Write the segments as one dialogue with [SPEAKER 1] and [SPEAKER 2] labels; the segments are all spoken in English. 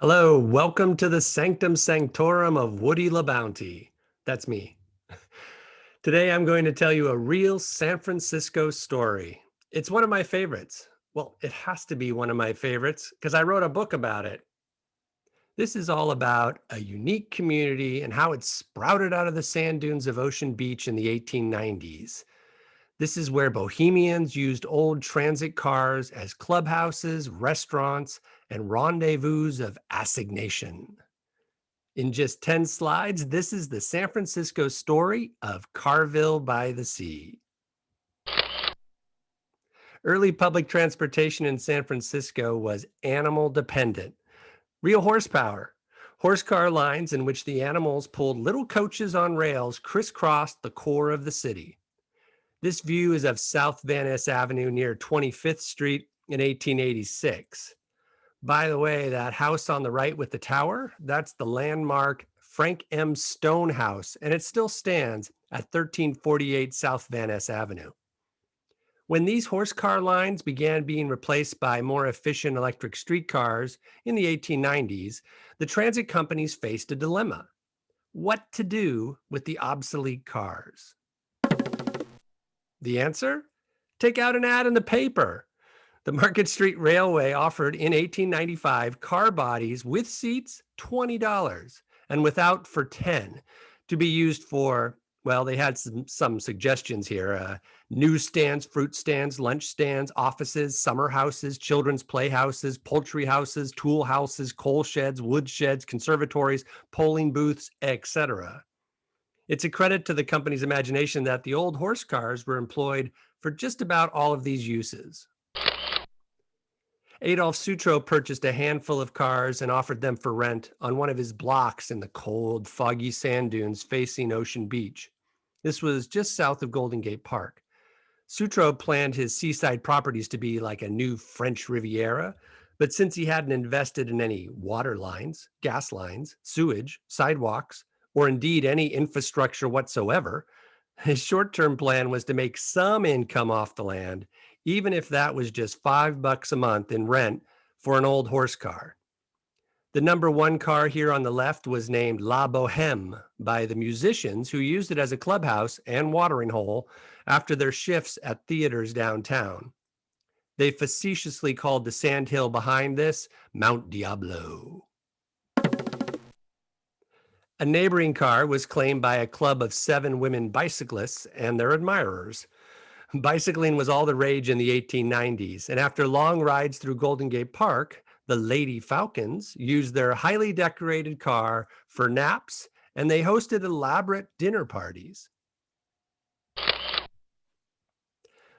[SPEAKER 1] Hello, welcome to the Sanctum Sanctorum of Woody LaBounty. That's me. Today I'm going to tell you a real San Francisco story. It's one of my favorites. Well, it has to be one of my favorites because I wrote a book about it. This is all about a unique community and how it sprouted out of the sand dunes of Ocean Beach in the 1890s. This is where bohemians used old transit cars as clubhouses, restaurants, and rendezvous of assignation. In just 10 slides, this is the San Francisco story of Carville-by-the-Sea. Early public transportation in San Francisco was animal dependent. Real horsepower. Horse car lines in which the animals pulled little coaches on rails crisscrossed the core of the city. This view is of South Van Ness Avenue near 25th Street in 1886. By the way, that house on the right with the tower, that's the landmark Frank M. Stone House, and it still stands at 1348 South Van Ness Avenue. When these horse car lines began being replaced by more efficient electric streetcars in the 1890s, the transit companies faced a dilemma: what to do with the obsolete cars? The answer? Take out an ad in the paper. The Market Street Railway offered in 1895 car bodies with seats, $20, and without for 10, to be used for, well, they had some suggestions here: newsstands, fruit stands, lunch stands, offices, summer houses, children's playhouses, poultry houses, tool houses, coal sheds, wood sheds, conservatories, polling booths, etc. It's a credit to the company's imagination that the old horse cars were employed for just about all of these uses. Adolf Sutro purchased a handful of cars and offered them for rent on one of his blocks in the cold, foggy sand dunes facing Ocean Beach. This was just south of Golden Gate Park. Sutro planned his seaside properties to be like a new French Riviera, but since he hadn't invested in any water lines, gas lines, sewage, sidewalks, or indeed any infrastructure whatsoever, his short-term plan was to make some income off the land, even if that was just $5 a month in rent for an old horse car. The number one car here on the left was named La Bohème by the musicians who used it as a clubhouse and watering hole after their shifts at theaters downtown. They facetiously called the sandhill behind this Mount Diablo. A neighboring car was claimed by a club of 7 women bicyclists and their admirers. Bicycling was all the rage in the 1890s, and after long rides through Golden Gate Park, the Lady Falcons used their highly decorated car for naps, and they hosted elaborate dinner parties.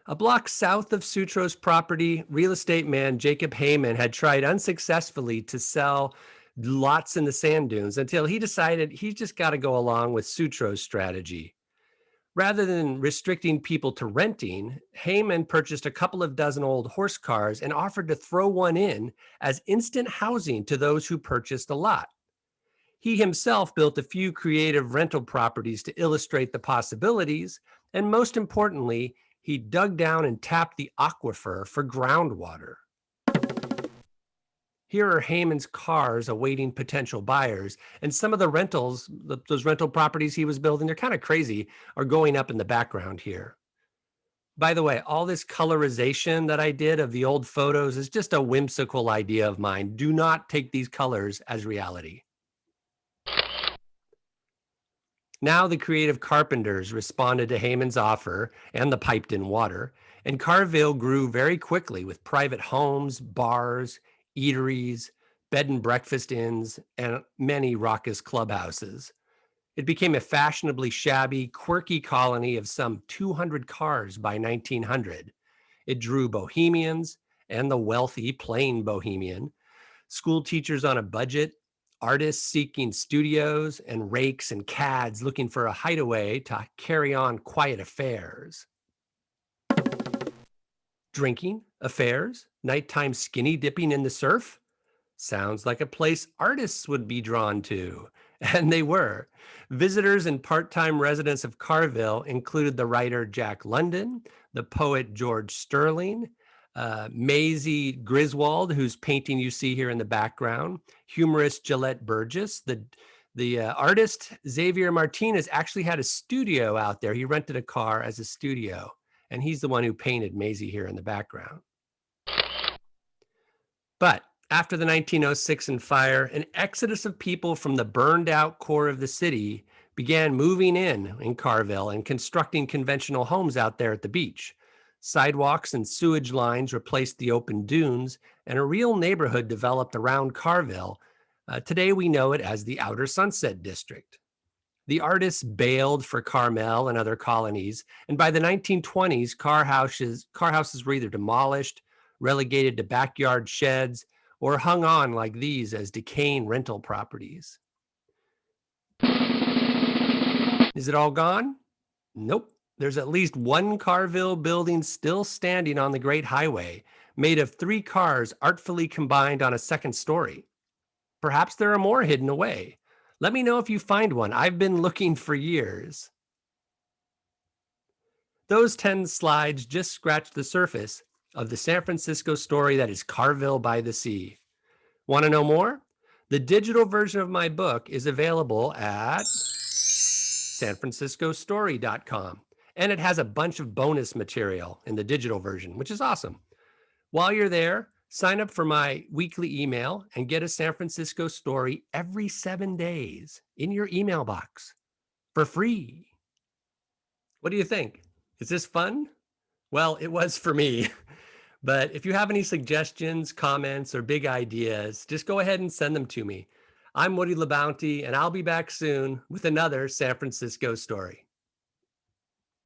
[SPEAKER 1] A block south of Sutro's property, real estate man Jacob Heyman had tried unsuccessfully to sell lots in the sand dunes until he decided he just got to go along with Sutro's strategy. Rather than restricting people to renting, Heyman purchased a couple of dozen old horse cars and offered to throw one in as instant housing to those who purchased a lot. He himself built a few creative rental properties to illustrate the possibilities, and most importantly, he dug down and tapped the aquifer for groundwater. Here are Heyman's cars awaiting potential buyers, and some of the rentals, those rental properties he was building, they're kind of crazy, are going up in the background here. By the way, all this colorization that I did of the old photos is just a whimsical idea of mine. Do not take these colors as reality. Now the creative carpenters responded to Heyman's offer and the piped-in water, and Carville grew very quickly with private homes, bars, eateries, bed and breakfast inns, and many raucous clubhouses. It became a fashionably shabby, quirky colony of some 200 cars by 1900. It drew bohemians and the wealthy, plain bohemian, school teachers on a budget, artists seeking studios, and rakes and cads looking for a hideaway to carry on quiet affairs. Drinking, affairs, nighttime skinny dipping in the surf? Sounds like a place artists would be drawn to. And they were. Visitors and part-time residents of Carville included the writer Jack London, the poet George Sterling, Maisie Griswold, whose painting you see here in the background, humorist Gillette Burgess, the artist Xavier Martinez actually had a studio out there. He rented a car as a studio, and he's the one who painted Maisie here in the background. But after the 1906 fire, an exodus of people from the burned out core of the city began moving in Carville and constructing conventional homes out there at the beach. Sidewalks and sewage lines replaced the open dunes, and a real neighborhood developed around Carville. Today, we know it as the Outer Sunset District. The artists bailed for Carmel and other colonies, and by the 1920s, car houses were either demolished, relegated to backyard sheds, or hung on like these as decaying rental properties. Is it all gone? Nope. There's at least one Carville building still standing on the Great Highway, made of 3 cars artfully combined on a second story. Perhaps there are more hidden away. Let me know if you find one. I've been looking for years. Those 10 slides just scratched the surface of the San Francisco story that is Carville-by-the-Sea. Want to know more? The digital version of my book is available at sanfranciscostory.com, and it has a bunch of bonus material in the digital version, which is awesome. While you're there, sign up for my weekly email and get a San Francisco story every 7 days in your email box for free. What do you think? Is this fun? Well, it was for me. But if you have any suggestions, comments, or big ideas, just go ahead and send them to me. I'm Woody LaBounty, and I'll be back soon with another San Francisco story.